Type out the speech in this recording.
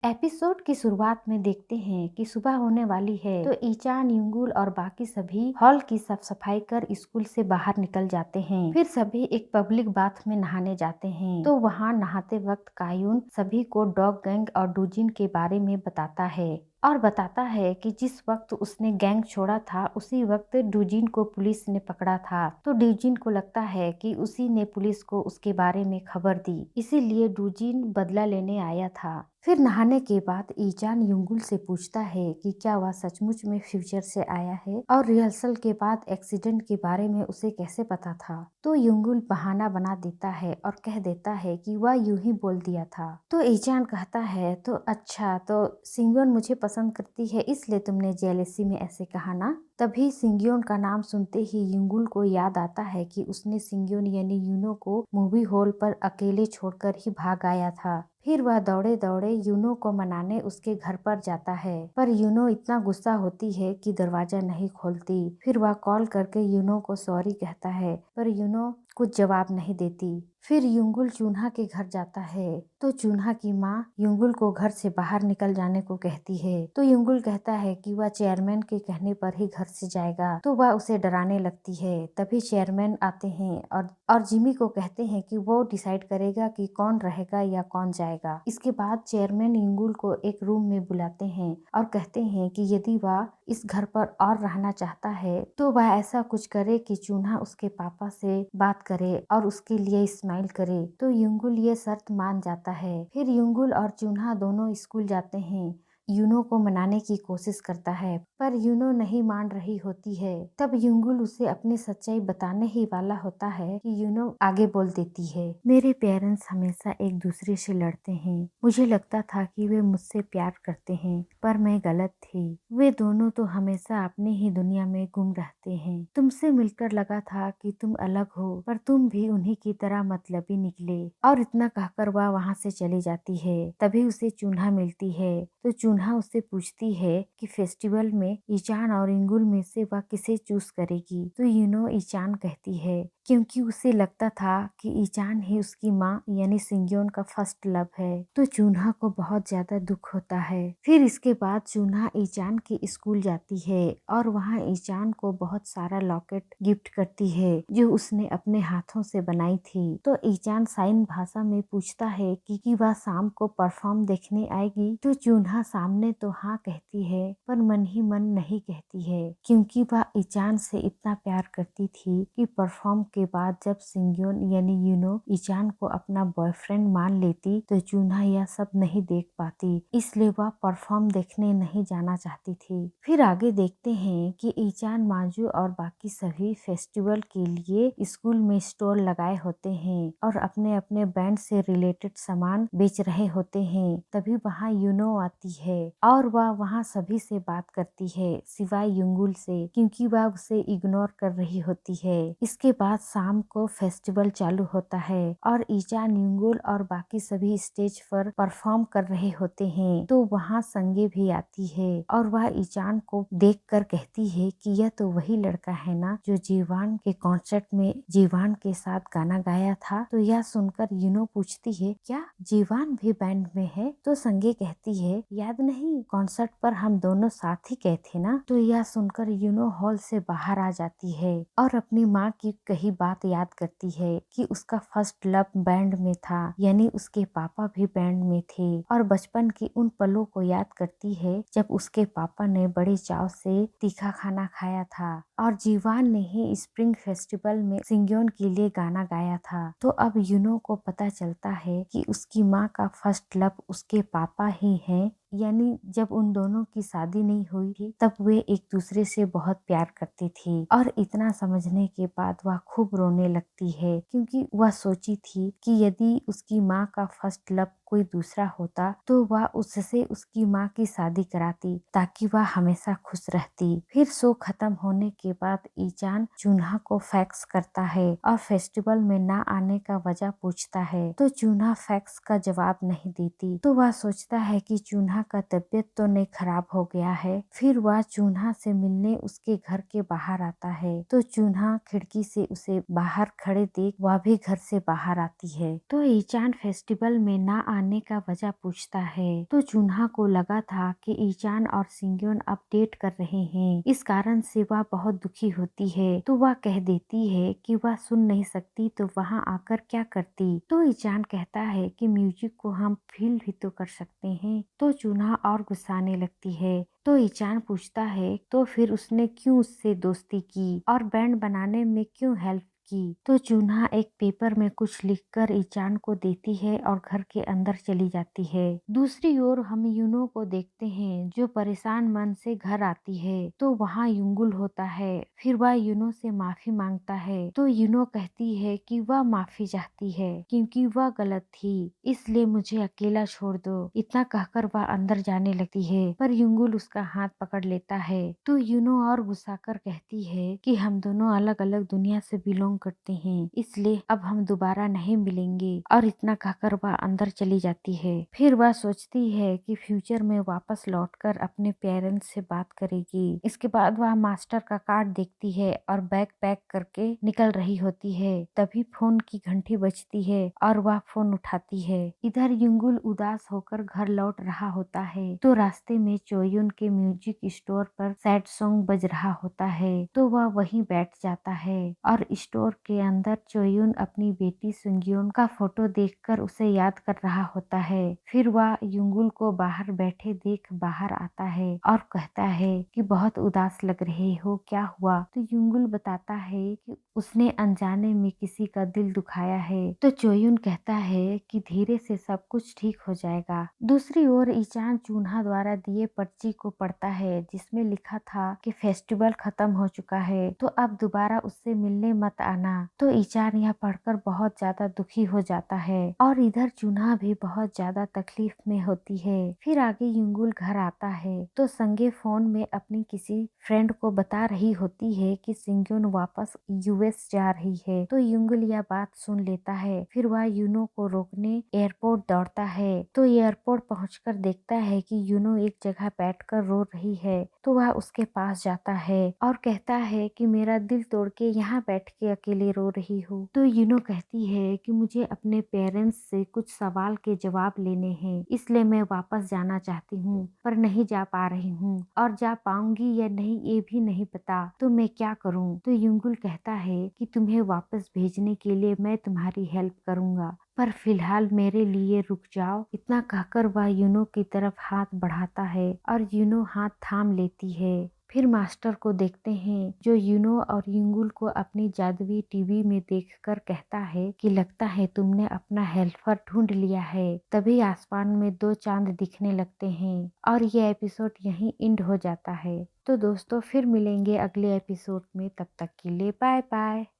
Episode की शुरुआत में देखते हैं कि सुबह होने वाली है तो ईचान, युंगुल और बाकी सभी हॉल की साफ सफाई कर स्कूल से बाहर निकल जाते हैं। फिर सभी एक पब्लिक बाथ में नहाने जाते हैं तो वहां नहाते वक्त कायून सभी को डॉग गैंग और डूजिन के बारे में बताता है और बताता है कि जिस वक्त उसने गैंग छोड़ा था उसी वक्त डूजिन को पुलिस ने पकड़ा था। तो डूजिन को लगता है कि उसी ने पुलिस को उसके बारे में खबर दी, इसीलिए डूजिन बदला लेने आया था। फिर नहाने के बाद ईचान युंगुल से पूछता है कि क्या वह सचमुच में फ्यूचर से आया है और रिहर्सल के बाद एक्सीडेंट के बारे में उसे कैसे पता था। तो युंगुल बहाना बना देता है और कह देता है कि वह यूं ही बोल दिया था। तो ईचान कहता है तो अच्छा, तो सिंग्योन मुझे पसंद करती है इसलिए तुमने जेलेसी में ऐसे कहा ना। तभी सिंग्योन का नाम सुनते ही युंगुल को याद आता है कि उसने सिंग्योन यानी यूनो को मूवी हॉल पर अकेले छोड़कर ही भाग आया था। फिर वह दौड़े दौड़े यूनो को मनाने उसके घर पर जाता है, पर यूनो इतना गुस्सा होती है कि दरवाजा नहीं खोलती। फिर वह कॉल करके यूनो को सॉरी कहता है, पर यूनो कुछ जवाब नहीं देती। फिर युंगुल चून्हा के घर जाता है तो चून्हा की माँ युंगुल को घर से बाहर निकल जाने को कहती है। तो युंगुल कहता है कि वह चेयरमैन के कहने पर ही घर से जाएगा, तो वह उसे डराने लगती है। तभी चेयरमैन आते हैं और जिमी को कहते हैं कि वो डिसाइड करेगा कि कौन रहेगा या कौन जाएगा। इसके बाद चेयरमैन युंगुल को एक रूम में बुलाते हैं और कहते हैं कि यदि वह इस घर पर और रहना चाहता है तो वह ऐसा कुछ करे कि चून्हा उसके पापा से बात करे और उसके लिए स्माइल करे। तो युंगुल ये शर्त मान जाता है। फिर युंगुल और चून्हा दोनों स्कूल जाते हैं। यूनो को मनाने की कोशिश करता है पर यूनो नहीं मान रही होती है। तब युंगुल उसे अपनी सच्चाई बताने ही वाला होता है कि यूनो आगे बोल देती है, मेरे पेरेंट्स हमेशा एक दूसरे से लड़ते हैं। मुझे लगता था कि वे मुझसे प्यार करते हैं पर मैं गलत थी। वे दोनों तो हमेशा अपनी ही दुनिया में गुम रहते हैं। तुमसे मिलकर लगा था कि तुम अलग हो पर तुम भी उन्हीं की तरह मतलबी निकले। और इतना कहकर वह वहाँ से चली जाती है। तभी उसे चून्हा मिलती है तो चून्हा उससे पूछती है कि फेस्टिवल में ईचान और इंगुल में से वह किसे चूज करेगी। तो यूनो ईचान कहती है क्योंकि उसे लगता था कि ईचान ही उसकी माँ यानी सिंग्योन का फर्स्ट लव है। तो चून्हा को बहुत ज्यादा दुख होता है। फिर इसके बाद चून्हा ईचान के स्कूल जाती है और वहाँ ईचान को बहुत सारा लॉकेट गिफ्ट करती है जो उसने अपने हाथों से बनाई थी। तो ईचान साइन भाषा में पूछता है कि वह शाम को परफॉर्म देखने आएगी। तो चून्हा सामने तो हाँ कहती है पर मन ही मन नहीं कहती है क्योंकि वह ईचान से इतना प्यार करती थी कि परफॉर्म के बाद जब सिंग्योन यानी यूनो ईचान को अपना बॉयफ्रेंड मान लेती तो चून्हा यह सब नहीं देख पाती, इसलिए वह परफॉर्म देखने नहीं जाना चाहती थी। फिर आगे देखते हैं कि ईचान, माजू और बाकी सभी फेस्टिवल के लिए स्कूल में स्टॉल लगाए होते हैं और अपने अपने बैंड से रिलेटेड सामान बेच रहे होते हैं। तभी वहाँ यूनो आती है और वह वहाँ सभी से बात करती है सिवाय युंगुल से क्योंकि वह उसे इग्नोर कर रही होती है। इसके बाद शाम को फेस्टिवल चालू होता है और ईचान, युंगुल और बाकी सभी स्टेज पर परफॉर्म कर रहे होते हैं। तो वहाँ संगे भी आती है और वह ईचान को देखकर कहती है कि यह तो वही लड़का है ना जो जीवान के कॉन्सर्ट में जीवान के साथ गाना गाया था। तो यह सुनकर यूनो पूछती है क्या जीवान भी बैंड में है। तो संगे कहती है याद नहीं, कॉन्सर्ट पर हम दोनों साथ ही गए थे ना। तो यह सुनकर यूनो हॉल से बाहर आ जाती है और अपनी माँ की कही बात याद करती है कि उसका फर्स्ट लव बैंड में था यानी उसके पापा भी बैंड में थे और बचपन की उन पलों को याद करती है जब उसके पापा ने बड़े चाव से तीखा खाना खाया था और जीवान ने ही स्प्रिंग फेस्टिवल में सिंग्योन के लिए गाना गाया था। तो अब यूनो को पता चलता है कि उसकी माँ का फर्स्ट लव उसके पापा ही हैं, यानी जब उन दोनों की शादी नहीं हुई थी तब वे एक दूसरे से बहुत प्यार करती थी। और इतना समझने के बाद वह खूब रोने लगती है क्योंकि वह सोची थी कि यदि उसकी माँ का फर्स्ट लव कोई दूसरा होता तो वह उससे उसकी माँ की शादी कराती ताकि वह हमेशा खुश रहती। फिर शो खत्म होने के के बाद ईचान चून्हा को फैक्स करता है और फेस्टिवल में ना आने का वजह पूछता है तो चून्हा फैक्स का जवाब नहीं देती। तो वह सोचता है कि चून्हा का तबीयत तो नहीं खराब हो गया है। फिर वह चून्हा से मिलने उसके घर के बाहर आता है तो चून्हा खिड़की से उसे बाहर खड़े देख वह भी घर से बाहर आती है। तो ईचान फेस्टिवल में ना आने का वजह पूछता है तो चून्हा को लगा था कि ईचान और सिंग्योन अपडेट कर रहे हैं, इस कारण से वह बहुत दुखी होती है। तो वह कह देती है कि वह सुन नहीं सकती तो वहाँ आकर क्या करती। तो ईचान कहता है कि म्यूजिक को हम फील भी तो कर सकते हैं। तो चून्हा और गुस्साने लगती है। तो ईचान पूछता है तो फिर उसने क्यों उससे दोस्ती की और बैंड बनाने में क्यों हेल्प की। तो चून्हा एक पेपर में कुछ लिखकर ईचान को देती है और घर के अंदर चली जाती है। दूसरी ओर हम यूनो को देखते हैं जो परेशान मन से घर आती है तो वहाँ युंगुल होता है। फिर वह यूनो से माफी मांगता है तो यूनो कहती है कि वह माफी चाहती है क्योंकि वह गलत थी, इसलिए मुझे अकेला छोड़ दो। इतना कहकर वह अंदर जाने लगती है पर युंगुल उसका हाथ पकड़ लेता है। तो यूनो और गुस्सा कर कहती है कि हम दोनों अलग अलग दुनिया से बिलोंग करते हैं, इसलिए अब हम दोबारा नहीं मिलेंगे। और इतना कहकर वह अंदर चली जाती है। फिर वह सोचती है कि फ्यूचर में वापस लौटकर अपने पेरेंट्स से बात करेगी। इसके बाद वह मास्टर का कार्ड देखती है और बैग पैक करके निकल रही होती है। तभी फोन की घंटी बजती है और वह फोन उठाती है। इधर युंगुल उदास होकर घर लौट रहा होता है तो रास्ते में चोयुन के म्यूजिक स्टोर पर सैड सॉन्ग बज रहा होता है तो वह वहीं बैठ जाता है और स्टोर के अंदर चोयुन अपनी बेटी सुंग्योन का फोटो देखकर उसे याद कर रहा होता है। फिर वह युंगुल को बाहर बैठे देख बाहर आता है और कहता है कि बहुत उदास लग रहे हो, क्या हुआ। तो युंगुल बताता है कि उसने अनजाने में किसी का दिल दुखाया है। तो चोयुन कहता है कि धीरे से सब कुछ ठीक हो जाएगा। दूसरी ओर ईचान चून्हा द्वारा दिए पर्ची को पढ़ता है जिसमें लिखा था कि फेस्टिवल खत्म हो चुका है तो अब दोबारा उससे मिलने मत आना। तो ईचान यह पढ़कर बहुत ज्यादा दुखी हो जाता है और इधर चून्हा भी बहुत ज्यादा तकलीफ में होती है। फिर आगे युंगुल घर आता है तो संगे फोन में अपनी किसी फ्रेंड को बता रही होती है कि सिंग्योन वापस यूएस जा रही है। तो युंगुल यह बात सुन लेता है। फिर वह यूनो को रोकने एयरपोर्ट दौड़ता है तो एयरपोर्ट पहुंचकर देखता है कि यूनो एक जगह बैठकर रो रही है। तो वह उसके पास जाता है और कहता है कि मेरा दिल तोड़ के यहाँ बैठ के अकेले रो रही हूँ। तो यूनो कहती है कि मुझे अपने पेरेंट्स से कुछ सवाल के जवाब लेने हैं, इसलिए मैं वापस जाना चाहती हूँ पर नहीं जा पा रही हूँ और जा पाऊंगी या नहीं ये भी नहीं पता, तो मैं क्या करूँ। तो युंगुल कहता है कि तुम्हें वापस भेजने के लिए मैं तुम्हारी हेल्प करूँगा पर फिलहाल मेरे लिए रुक जाओ। इतना कहकर वह यूनो की तरफ हाथ बढ़ाता है और यूनो हाथ थाम लेती है। फिर मास्टर को देखते हैं जो यूनो और युंगुल को अपनी जादुई टीवी में देखकर कहता है कि लगता है तुमने अपना हेल्पर ढूंढ लिया है। तभी आसमान में दो चांद दिखने लगते हैं और ये एपिसोड यहीं एंड हो जाता है। तो दोस्तों फिर मिलेंगे अगले एपिसोड में, तब तक के लिए बाय बाय।